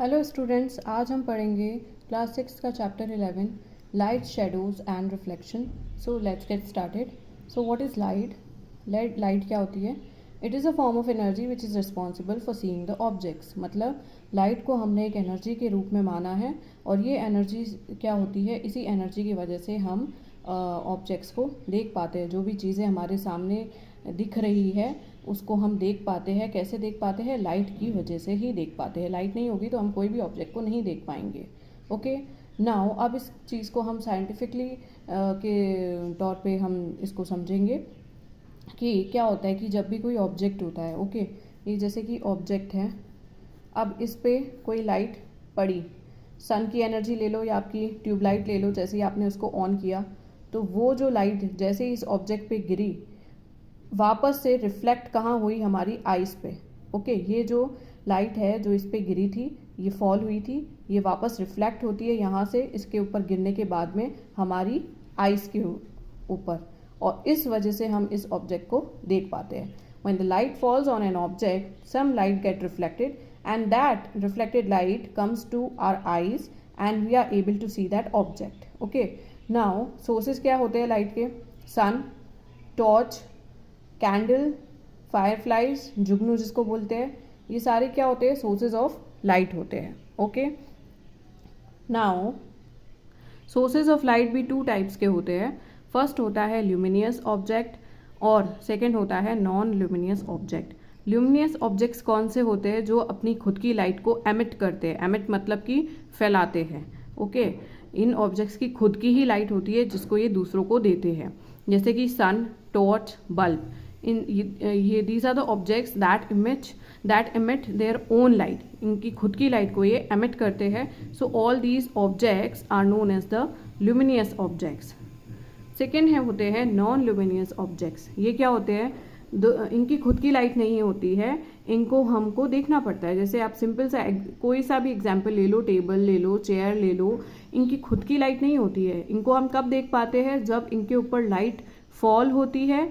Hello students, आज हम पढ़ेंगे क्लास 6 का chapter 11 light, shadows and reflection. So let's get started. So what is light? Light क्या होती है? It is a form of energy which is responsible for seeing the objects. मतलब light को हमने एक एनर्जी के रूप में माना है और ये एनर्जी क्या होती है, इसी एनर्जी की वजह से हम ऑब्जेक्ट्स को देख पाते हैं। जो भी चीज़ें हमारे सामने दिख रही है उसको हम देख पाते हैं। कैसे देख पाते हैं? लाइट की वजह से ही देख पाते हैं। लाइट नहीं होगी तो हम कोई भी ऑब्जेक्ट को नहीं देख पाएंगे। ओके, नाउ अब इस चीज़ को हम साइंटिफिकली के तौर पे हम इसको समझेंगे कि क्या होता है कि जब भी कोई ऑब्जेक्ट होता है, ओके, ये जैसे कि ऑब्जेक्ट है, अब इस पे कोई लाइट पड़ी, सन की एनर्जी ले लो या आपकी ट्यूबलाइट ले लो, जैसे ही आपने उसको ऑन किया तो वो जो लाइट जैसे ही इस ऑब्जेक्ट पे गिरी वापस से रिफ्लेक्ट कहाँ हुई? हमारी आइज़ पे। ओके, ये जो लाइट है जो इस पे गिरी थी, ये फॉल हुई थी, ये वापस रिफ्लेक्ट होती है यहाँ से इसके ऊपर गिरने के बाद में हमारी आइज़ के ऊपर, और इस वजह से हम इस ऑब्जेक्ट को देख पाते हैं। When the light falls on an object, some light get reflected and that reflected light comes to our eyes and we are able to see that object. Okay, now sources क्या होते हैं light के? सन, torch, candle, fireflies, जुगनू जिसको बोलते हैं, ये सारे क्या होते हैं? सोर्सेज ऑफ लाइट होते हैं। Okay, now sources of light भी टू टाइप्स के होते हैं। फर्स्ट होता है ल्यूमिनियस ऑब्जेक्ट और सेकंड होता है non luminous object. Luminous objects कौन से होते हैं? जो अपनी खुद की लाइट को एमिट करते हैं। एमिट मतलब कि फैलाते हैं। ओके, इन ऑब्जेक्ट्स की खुद की ही लाइट होती है जिसको ये दूसरों को देते हैं, जैसे कि सन, टॉर्च, बल्ब। इन ये these are the objects that emit their own light. इनकी खुद की लाइट को ये एमिट करते हैं। So all these objects are known as the luminous objects. Second है होते हैं नॉन ल्यूमिनियस ऑब्जेक्ट्स। ये क्या होते हैं? इनकी खुद की लाइट नहीं होती है, इनको हमको देखना पड़ता है। जैसे आप सिंपल सा कोई सा भी एग्जाम्पल ले लो, टेबल ले लो, चेयर ले लो, इनकी खुद की लाइट नहीं होती है। इनको हम कब देख पाते हैं? जब इनके ऊपर लाइट फॉल होती है।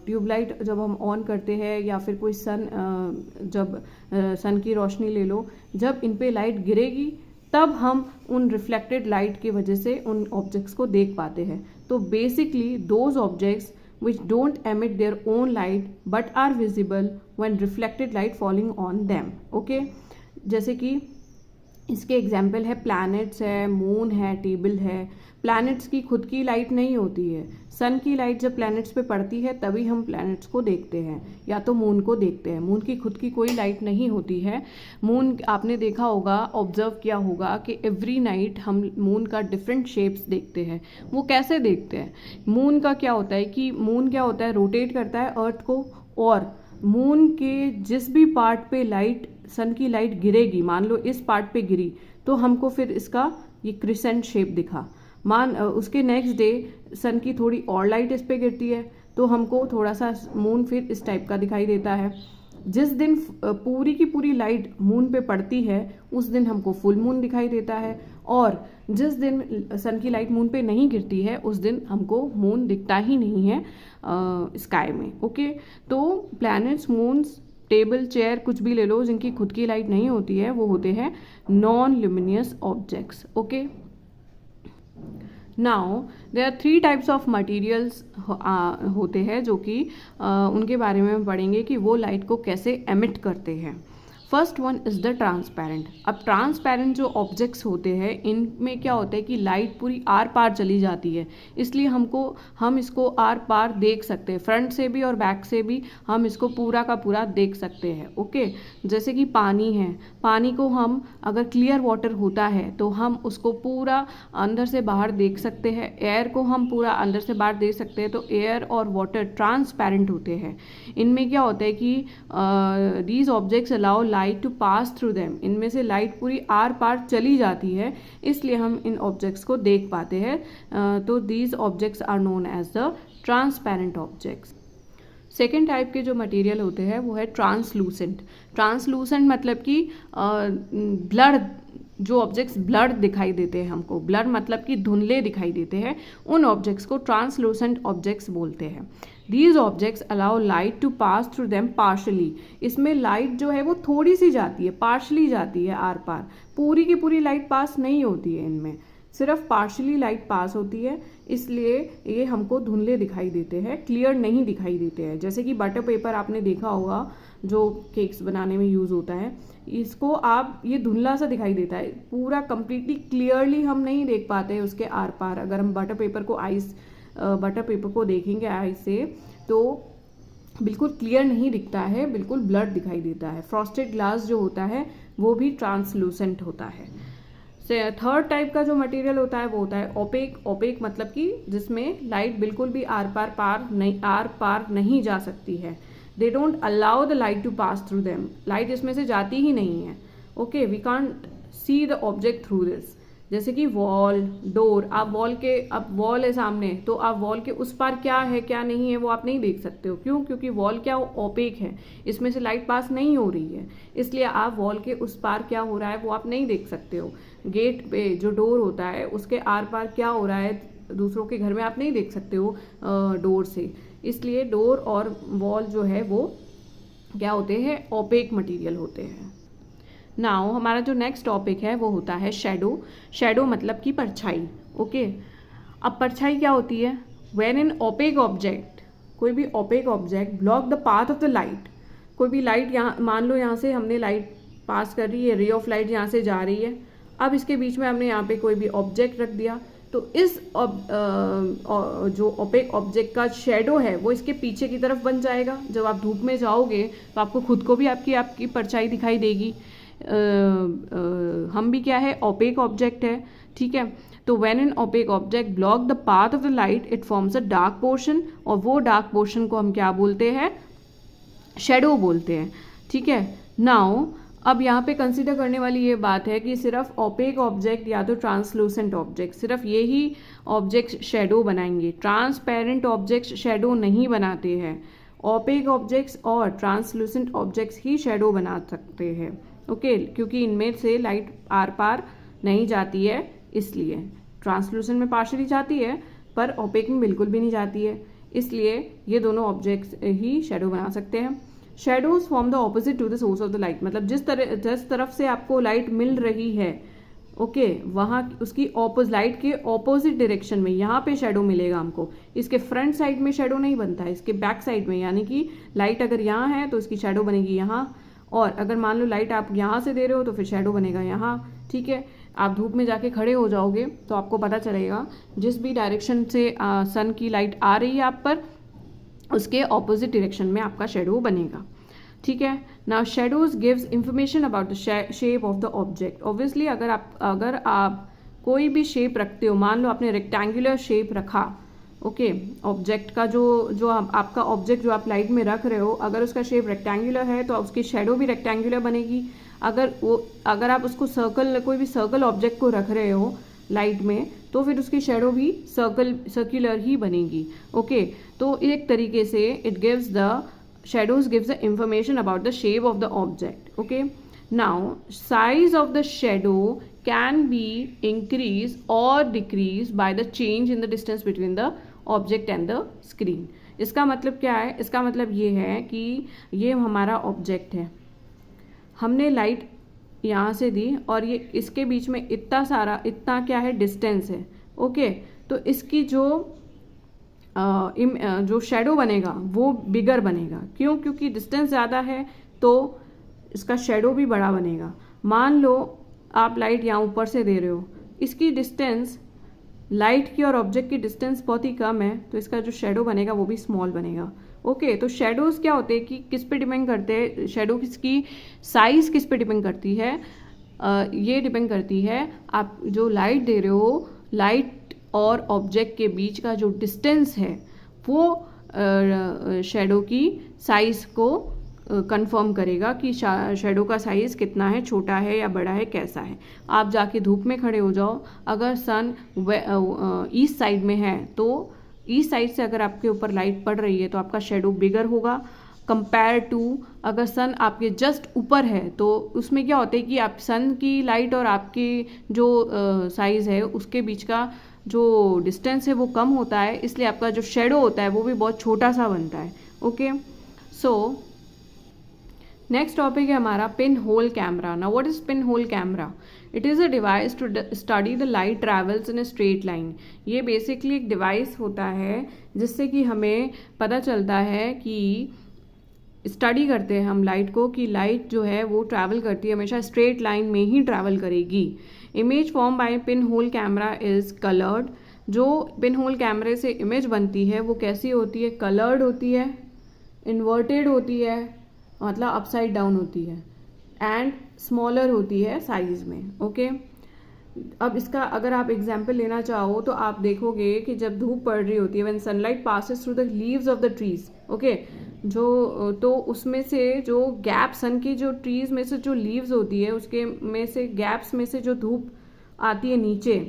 ट्यूबलाइट जब हम ऑन करते हैं या फिर कोई जब सन की रोशनी ले लो, जब इन पे लाइट गिरेगी तब हम उन रिफ्लेक्टेड लाइट की वजह से उन ऑब्जेक्ट्स को देख पाते हैं। तो basically those objects which don't emit their own light but are visible when reflected light falling on them. Okay, जैसे कि इसके एग्जाम्पल है प्लैनेट्स है, मून है, टेबल है। प्लैनेट्स की खुद की लाइट नहीं होती है। सन की लाइट जब प्लैनेट्स पे पड़ती है तभी हम प्लैनेट्स को देखते हैं या तो मून को देखते हैं। मून की खुद की कोई लाइट नहीं होती है। मून आपने देखा होगा, ऑब्जर्व किया होगा कि एवरी नाइट हम मून का डिफरेंट शेप्स देखते हैं। वो कैसे देखते हैं? मून का क्या होता है कि मून क्या होता है, रोटेट करता है अर्थ को, और मून के जिस भी पार्ट पे लाइट, सन की लाइट गिरेगी, मान लो इस पार्ट पे गिरी तो हमको फिर इसका ये क्रिसेंट शेप दिखा। उसके नेक्स्ट डे सन की थोड़ी और लाइट इस पे गिरती है तो हमको थोड़ा सा मून फिर इस टाइप का दिखाई देता है। जिस दिन पूरी की पूरी लाइट मून पे पड़ती है उस दिन हमको फुल मून दिखाई देता है, और जिस दिन सन की लाइट मून पे नहीं गिरती है उस दिन हमको मून दिखता ही नहीं है स्काई में। ओके, तो प्लैनेट्स, मून्स, टेबल, चेयर कुछ भी ले लो जिनकी खुद की लाइट नहीं होती है वो होते हैं non luminous objects. Okay, now there are 3 types of materials होते हैं जो कि उनके बारे में हम पढ़ेंगे कि वो लाइट को कैसे एमिट करते हैं। First one is the transparent. अब ट्रांसपेरेंट जो ऑब्जेक्ट्स होते हैं इनमें क्या होता है कि लाइट पूरी आर पार चली जाती है, इसलिए हम इसको आर पार देख सकते हैं। फ्रंट से भी और बैक से भी हम इसको पूरा का पूरा देख सकते हैं। ओके, जैसे कि पानी है, पानी को हम अगर क्लियर वाटर होता है तो हम उसको पूरा अंदर से बाहर देख सकते हैं। एयर को हम पूरा अंदर से बाहर देख सकते हैं। तो एयर और वाटर ट्रांसपेरेंट होते हैं। इनमें क्या होता है कि these objects allow light to pass through them. इनमें से लाइट पूरी आर पार चली जाती है, इसलिए हम इन ऑब्जेक्ट्स को देख पाते हैं। तो these objects are known as the transparent objects. Second type के जो मटेरियल होते हैं वो है ट्रांसलूसेंट। ट्रांसलूसेंट मतलब कि ब्लर, जो ऑब्जेक्ट्स ब्लर दिखाई देते हैं हमको, ब्लर मतलब कि धुंधले दिखाई देते हैं, उन ऑब्जेक्ट्स को ट्रांसलूसेंट ऑब्जेक्ट्स बोलते हैं। These objects allow light to pass through them partially. इसमें लाइट जो है वो थोड़ी सी जाती है, पार्शली जाती है आर पार, पूरी की पूरी लाइट पास नहीं होती है इनमें, सिर्फ पार्शली लाइट पास होती है, इसलिए ये हमको धुंधले दिखाई देते हैं, क्लियर नहीं दिखाई देते हैं। जैसे कि बटर पेपर आपने देखा होगा जो केक्स बनाने में यूज़ होता है, इसको आप ये धुंधला सा दिखाई देता है, पूरा कंप्लीटली क्लियरली हम नहीं देख पाते हैं उसके आर पार। अगर हम बटर पेपर को देखेंगे आई से तो बिल्कुल क्लियर नहीं दिखता है, बिल्कुल ब्लर दिखाई देता है। फ्रॉस्टेड ग्लास जो होता है वो भी ट्रांसलूसेंट होता है। थर्ड टाइप का जो मटेरियल होता है वो होता है ओपेक। ओपेक मतलब कि जिसमें लाइट बिल्कुल भी आर पार नहीं जा सकती है। They don't allow the light to pass through them, light इसमें से जाती ही नहीं है। Okay, we can't see the object through this. जैसे कि वॉल, डोर, अब वॉल है सामने, तो आप वॉल के उस पार क्या है क्या नहीं है वो आप नहीं देख सकते हो। क्यों? क्योंकि वॉल क्या ओपेक है, इसमें से लाइट पास नहीं हो रही है, इसलिए आप वॉल के उस पार क्या हो रहा है वो आप नहीं देख सकते हो। गेट पे जो डोर होता है उसके आर पार क्या हो रहा है दूसरों के घर में आप नहीं देख सकते हो डोर से, इसलिए डोर और वॉल जो है वो क्या होते हैं, ओपेक मटेरियल होते हैं। नाउ हमारा जो नेक्स्ट टॉपिक है वो होता है शैडो। शैडो मतलब कि परछाई। ओके, अब परछाई क्या होती है? व्हेन एन ओपेक ऑब्जेक्ट, कोई भी opaque object block the path of the light, कोई भी लाइट यहाँ मान लो यहाँ से हमने लाइट पास कर रही है, रे ऑफ लाइट यहाँ से जा रही है, अब इसके बीच में हमने यहाँ पे कोई भी ऑब्जेक्ट रख दिया, तो इस जो ओपेक ऑब्जेक्ट का शेडो है वो इसके पीछे की तरफ बन जाएगा। जब आप धूप में जाओगे तो आपको खुद को भी आपकी परछाई दिखाई देगी। हम भी क्या है, ओपेक ऑब्जेक्ट है, ठीक है। तो when an opaque object block the path of the light it forms a dark portion, और वो डार्क पोर्शन को हम क्या बोलते हैं, शेडो बोलते हैं, ठीक है। नाउ अब यहाँ पे कंसीडर करने वाली ये बात है कि सिर्फ ओपेक ऑब्जेक्ट या तो ट्रांसलूसेंट ऑब्जेक्ट, सिर्फ यही ऑब्जेक्ट शेडो बनाएंगे, ट्रांसपेरेंट ऑब्जेक्ट्स शेडो नहीं बनाते हैं। ओपेक ऑब्जेक्ट्स और ट्रांसलूसेंट ऑब्जेक्ट्स ही शेडो बना सकते हैं। ओके, क्योंकि इनमें से लाइट आर पार नहीं जाती है, इसलिए ट्रांसलूसेंट में पार्शियली जाती है पर ओपेक में बिल्कुल भी नहीं जाती है, इसलिए ये दोनों ऑब्जेक्ट्स ही शेडो बना सकते हैं। Shadows form the opposite to the source of the light, मतलब जिस तरफ से आपको लाइट मिल रही है, ओके, वहाँ उसकी लाइट के ऑपोजिट डायरेक्शन में यहाँ पे शेडो मिलेगा हमको। इसके फ्रंट साइड में शेडो नहीं बनता है, इसके बैक साइड में, यानी कि लाइट अगर यहाँ है तो इसकी शेडो बनेगी यहाँ, और अगर मान लो लाइट आप यहाँ से दे रहे हो तो फिर शेडो बनेगा यहाँ, ठीक है। आप धूप में जाके खड़े हो जाओगे तो आपको पता चलेगा जिस भी डायरेक्शन से सन की लाइट आ रही है आप पर, उसके ऑपोजिट डायरेक्शन में आपका शेडो बनेगा, ठीक है। Now shadows gives information about the shape of the object. Obviously अगर आप कोई भी शेप रखते हो, मान लो आपने रेक्टेंगुलर शेप रखा, ओके, ऑब्जेक्ट का जो आपका ऑब्जेक्ट जो आप लाइट में रख रहे हो, अगर उसका शेप रेक्टेंगुलर है तो उसकी शेडो भी रेक्टेंगुलर बनेगी। अगर आप उसको कोई भी सर्कल ऑब्जेक्ट को रख रहे हो लाइट में, तो फिर उसकी शेडो भी सर्कुलर ही बनेगी। ओके, तो एक तरीके से it gives the shadows gives the information about the shape of the object. Okay, now size of the shadow can be increased or decreased by the change in the distance between the object and the screen. इसका मतलब क्या है? इसका मतलब ये है कि ये हमारा ऑब्जेक्ट है, हमने लाइट यहाँ से दी और ये इसके बीच में इतना क्या है, डिस्टेंस है। ओके, तो इसकी जो शेडो बनेगा वो बिगर बनेगा। क्यों? क्योंकि डिस्टेंस ज़्यादा है तो इसका शेडो भी बड़ा बनेगा। मान लो आप लाइट यहाँ ऊपर से दे रहे हो, इसकी डिस्टेंस लाइट की और ऑब्जेक्ट की डिस्टेंस बहुत ही कम है, तो इसका जो शेडो बनेगा वो भी स्मॉल बनेगा। ओके, तो शेडोज़ क्या होते हैं कि किस पे डिपेंड करते हैं, शेडो की साइज़ किस पे डिपेंड करती है, ये डिपेंड करती है आप जो लाइट दे रहे हो, लाइट और ऑब्जेक्ट के बीच का जो डिस्टेंस है वो शेडो की साइज़ को कंफर्म करेगा कि शेडो का साइज़ कितना है, छोटा है या बड़ा है, कैसा है। आप जाके धूप में खड़े हो जाओ, अगर सन ईस्ट साइड में है तो ईस्ट साइड से अगर आपके ऊपर लाइट पड़ रही है तो आपका शेडो बिगर होगा कंपेयर टू अगर सन आपके जस्ट ऊपर है, तो उसमें क्या होता है कि आप सन की लाइट और आपकी जो साइज़ है उसके बीच का जो डिस्टेंस है वो कम होता है, इसलिए आपका जो शेडो होता है वो भी बहुत छोटा सा बनता है। ओके, सो नेक्स्ट टॉपिक है हमारा pin hole camera. Now what is pin hole camera? It is a device to study the light travels in a straight line. ये बेसिकली एक डिवाइस होता है जिससे कि हमें पता चलता है कि स्टडी करते हैं हम लाइट को कि लाइट जो है वो ट्रैवल करती है हमेशा स्ट्रेट लाइन में ही ट्रैवल करेगी। Image form by pin hole camera is coloured. जो पिन होल कैमरे से इमेज बनती है वो कैसी होती है? कलर्ड होती है, इन्वर्टेड होती है, मतलब अपसाइड डाउन होती है, एंड स्मॉलर होती है साइज में। ओके, अब इसका अगर आप एग्जाम्पल लेना चाहो तो आप देखोगे कि जब धूप पड़ रही होती है, when sunlight passes through the leaves of the trees, okay, जो तो उसमें से जो गैप, सन की जो ट्रीज में से जो लीव्स होती है उसके में से गैप्स में से जो धूप आती है नीचे,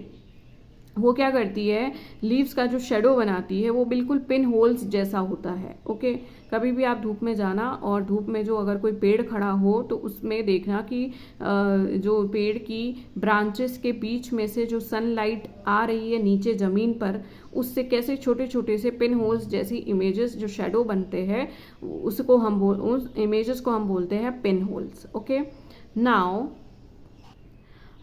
वो क्या करती है, लीव्स का जो शेडो बनाती है वो बिल्कुल पिन होल्स जैसा होता है। ओके, कभी भी आप धूप में जाना और धूप में जो अगर कोई पेड़ खड़ा हो तो उसमें देखना कि जो पेड़ की ब्रांचेस के बीच में से जो सनलाइट आ रही है नीचे ज़मीन पर, उससे कैसे छोटे छोटे से पिन होल्स जैसी इमेजेस जो शेडो बनते हैं, उसको हम उस इमेजेस को हम बोलते हैं pin holes. Okay, now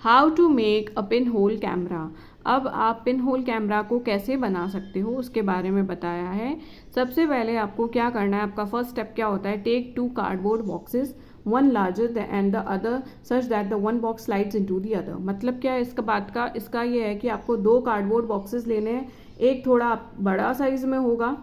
how to make a pin hole camera. अब आप पिन होल कैमरा को कैसे बना सकते हो उसके बारे में बताया है। सबसे पहले आपको क्या करना है, आपका फर्स्ट स्टेप क्या होता है, take 2 cardboard boxes, one larger and the other such that the one box slides into the other. मतलब क्या है इसका बात का, इसका ये है कि आपको 2 कार्डबोर्ड बॉक्सेस लेने हैं, एक थोड़ा बड़ा साइज में होगा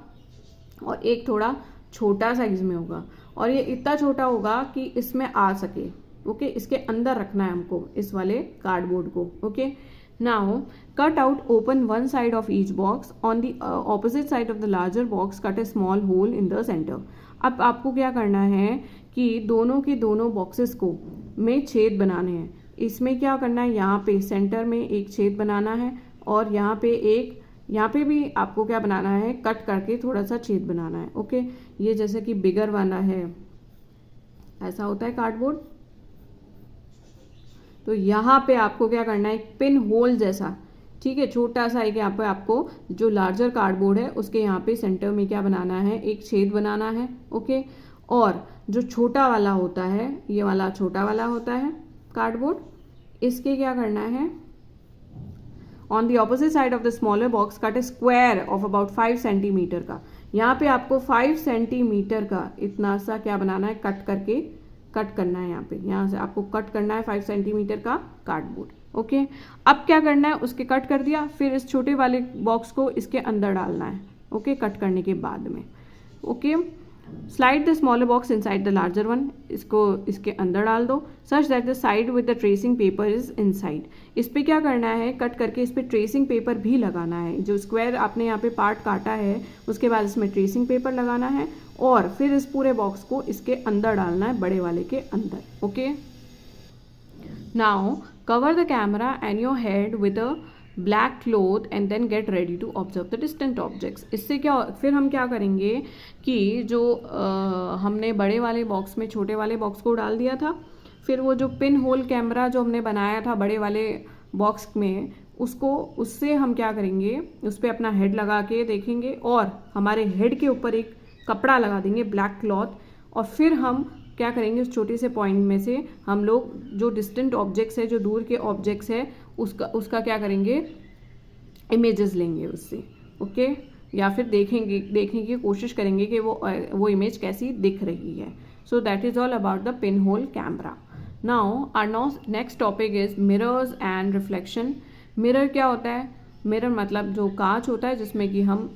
और एक थोड़ा छोटा साइज में होगा, और ये इतना छोटा होगा कि इसमें आ सके। ओके, इसके अंदर रखना है हमको इस वाले कार्डबोर्ड को। Okay, now cut out open one side of each box, on the opposite side of the larger box cut a small hole in the center। अब आपको क्या करना है कि दोनों के दोनों बॉक्सेस को में छेद बनाने हैं। इसमें क्या करना है, यहाँ पे सेंटर में एक छेद बनाना है और यहाँ पे भी आपको क्या बनाना है, कट करके थोड़ा सा छेद बनाना है। ओके, ये जैसे कि बिगर वाला है, ऐसा होता है कार्डबोर्ड, तो यहाँ पे आपको क्या करना है, एक पिन होल जैसा, ठीक है, छोटा सा एक यहाँ पे आपको जो लार्जर कार्डबोर्ड है उसके यहाँ पे सेंटर में क्या बनाना है, एक छेद बनाना है। ओके, और जो छोटा वाला होता है, ये वाला छोटा वाला होता है कार्डबोर्ड, इसके क्या करना है, on the opposite side of the smaller box cut A square of about 5 centimetre का। यहाँ पे आपको 5 सेंटीमीटर का इतना सा क्या बनाना है, कट करना है। यहाँ से आपको कट करना है 5 सेंटीमीटर का कार्डबोर्ड। ओके, अब क्या करना है, उसके कट कर दिया, फिर इस छोटे वाले बॉक्स को इसके अंदर डालना है। ओके, कट करने के बाद में। Okay, slide the smaller box inside the larger one, इसको इसके अंदर डाल दो, सच that the side with the tracing paper is inside. इस पर क्या करना है, कट करके इस पर ट्रेसिंग पेपर भी लगाना है। जो स्क्वायर आपने यहाँ पे पार्ट काटा है उसके बाद इसमें ट्रेसिंग पेपर लगाना है और फिर इस पूरे बॉक्स को इसके अंदर डालना है, बड़े वाले के अंदर। Okay, now cover the camera and your head with a black cloth and then get ready to observe the distant objects. इससे क्या, फिर हम क्या करेंगे कि जो हमने बड़े वाले बॉक्स में छोटे वाले बॉक्स को डाल दिया था, फिर वो जो पिन होल कैमरा जो हमने बनाया था बड़े वाले बॉक्स में, उससे हम क्या करेंगे, उस पर अपना हेड लगा के देखेंगे और हमारे हेड के ऊपर एक कपड़ा लगा देंगे, ब्लैक क्लॉथ, और फिर हम क्या करेंगे, उस छोटे से पॉइंट में से हम लोग जो डिस्टेंट ऑब्जेक्ट्स है, जो दूर के ऑब्जेक्ट्स है, उसका क्या करेंगे, इमेजेस लेंगे उससे। ओके, या फिर देखने की कोशिश करेंगे कि वो इमेज कैसी दिख रही है। So that is all about the pin hole camera. Now our next topic is mirrors and reflection. Mirror क्या होता है, मिरर मतलब जो कांच होता है जिसमें कि हम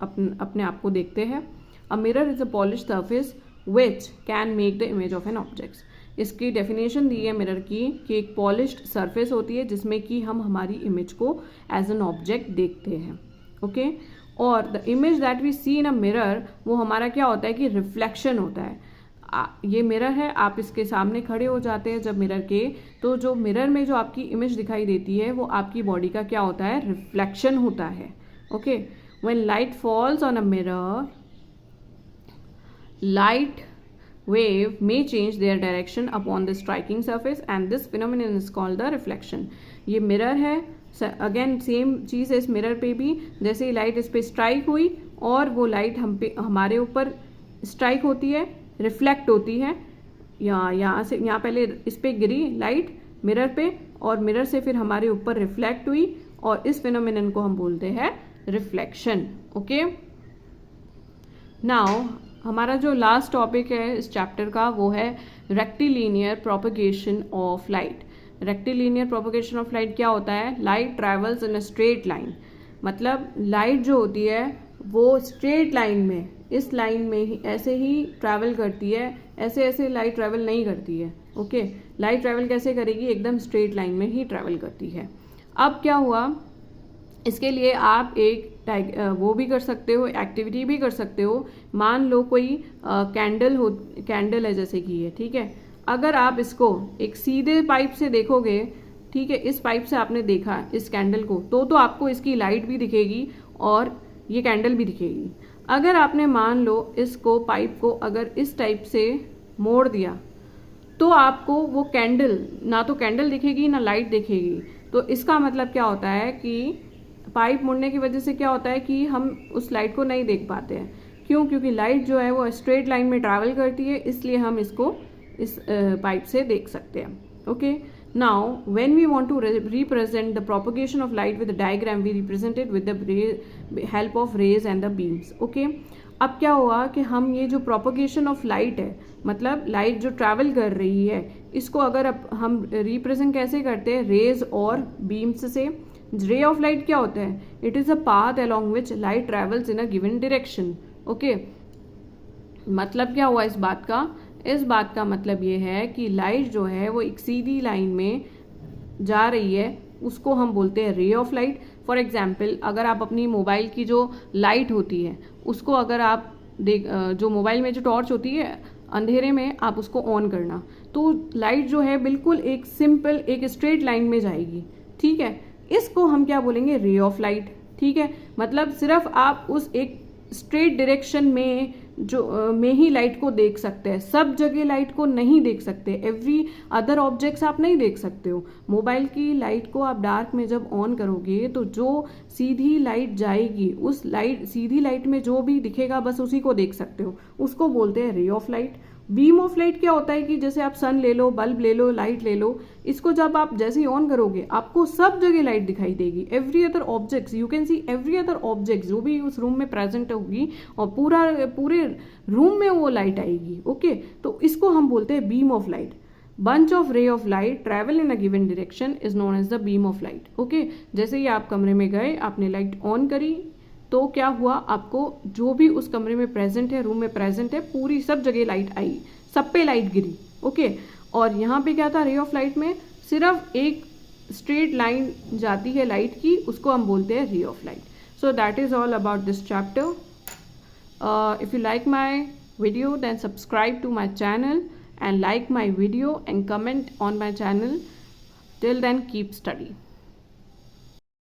अपने आप को देखते हैं। A mirror is a polish surface which can make the image of an object. इसकी डेफिनेशन दी है मिरर की कि एक पॉलिश्ड सरफेस होती है जिसमें कि हम हमारी इमेज को एज एन ऑब्जेक्ट देखते हैं। ओके, और the image that we see in a mirror, वो हमारा क्या होता है कि रिफ्लेक्शन होता है। ये मिरर है, आप इसके सामने खड़े हो जाते हैं जब मिरर के, तो जो मिरर में जो आपकी इमेज दिखाई देती है वो आपकी बॉडी का क्या होता है, रिफ्लेक्शन होता है। Okay, when light falls on a mirror, light wave may change their direction upon the striking surface and this phenomenon is called the reflection। ये मिरर है, अगेन सेम चीज़ है इस मिरर पे भी, जैसे ही लाइट इस पे स्ट्राइक हुई और वो लाइट हमारे ऊपर स्ट्राइक होती है, रिफ्लेक्ट होती है, यहाँ से यहाँ पहले इस पे गिरी लाइट मिरर पे और मिरर से फिर हमारे ऊपर रिफ्लेक्ट हुई और इस फिनोमिनन को हम बोलते हैं रिफ्लेक्शन। ओके, नाउ हमारा जो लास्ट टॉपिक है इस चैप्टर का वो है rectilinear propagation of light. Rectilinear propagation of light क्या होता है? Light travels in a straight line, मतलब लाइट जो होती है वो स्ट्रेट लाइन में, इस लाइन में ही ऐसे ही ट्रैवल करती है, ऐसे ऐसे लाइट ट्रैवल नहीं करती है। ओके, लाइट ट्रैवल कैसे करेगी? एकदम स्ट्रेट लाइन में ही ट्रैवल करती है। अब क्या हुआ, इसके लिए आप एक वो भी कर सकते हो, एक्टिविटी भी कर सकते हो। मान लो कोई कैंडल है जैसे कि ये, ठीक है। अगर आप इसको एक सीधे पाइप से देखोगे, ठीक है, इस पाइप से आपने देखा इस कैंडल को, तो आपको इसकी लाइट भी दिखेगी और ये कैंडल भी दिखेगी। अगर आपने मान लो इसको पाइप को अगर इस टाइप से मोड़ दिया तो आपको वो कैंडल, ना तो कैंडल दिखेगी ना लाइट दिखेगी। तो इसका मतलब क्या होता है कि पाइप मुड़ने की वजह से क्या होता है कि हम उस लाइट को नहीं देख पाते हैं। क्यों? क्योंकि लाइट जो है वो स्ट्रेट लाइन में ट्रैवल करती है, इसलिए हम इसको इस पाइप से देख सकते हैं। Okay, now when we want to represent the propagation of light with the diagram, we represent it with the help of rays and the beams. Okay, अब क्या हुआ कि हम ये जो प्रोपगेशन ऑफ लाइट है, मतलब लाइट जो ट्रैवल कर रही है, इसको अगर अब हम रिप्रेजेंट कैसे करते हैं? रेज और बीम्स से। रे ऑफ लाइट क्या होता है? It is a path along which light travels in a given direction. Okay, मतलब क्या हुआ इस बात का? इस बात का मतलब ये है कि लाइट जो है वो एक सीधी लाइन में जा रही है, उसको हम बोलते हैं रे ऑफ लाइट। फॉर एग्जाम्पल, अगर आप अपनी मोबाइल की जो लाइट होती है उसको अगर आप जो मोबाइल में जो टॉर्च होती है अंधेरे में आप उसको ऑन करना, तो लाइट जो है बिल्कुल एक सिंपल एक स्ट्रेट लाइन में जाएगी, ठीक है। इसको हम क्या बोलेंगे? रे ऑफ लाइट, ठीक है। मतलब सिर्फ आप उस एक स्ट्रेट डायरेक्शन में में ही लाइट को देख सकते हैं, सब जगह लाइट को नहीं देख सकते, एवरी अदर ऑब्जेक्ट्स आप नहीं देख सकते हो। मोबाइल की लाइट को आप डार्क में जब ऑन करोगे तो जो सीधी लाइट जाएगी, उस लाइट सीधी लाइट में जो भी दिखेगा बस उसी को देख सकते हो, उसको बोलते हैं रे of light. Beam of light क्या होता है कि जैसे आप सन ले लो, बल्ब ले लो, लाइट ले लो, इसको जब आप जैसे ही ऑन करोगे आपको सब जगह लाइट दिखाई देगी, every other objects, you can see every other objects जो भी उस रूम में प्रेजेंट होगी और पूरे रूम में वो लाइट आएगी। ओके, तो इसको हम बोलते हैं beam of light. Bunch of ray of light travel in a given direction is known as the beam of light. Okay, जैसे ही आप कमरे में गए, आपने लाइट ऑन करी, तो क्या हुआ, आपको जो भी उस कमरे में प्रेजेंट है, रूम में प्रेजेंट है, पूरी सब जगह लाइट आई, सब पे लाइट गिरी। ओके, और यहाँ पे क्या था? रे ऑफ लाइट में सिर्फ एक स्ट्रेट लाइन जाती है लाइट की, उसको हम बोलते हैं रे of light. So that is all about this chapter. If you like my video, then subscribe to my channel and like my video and comment on my channel. Till then, keep studying.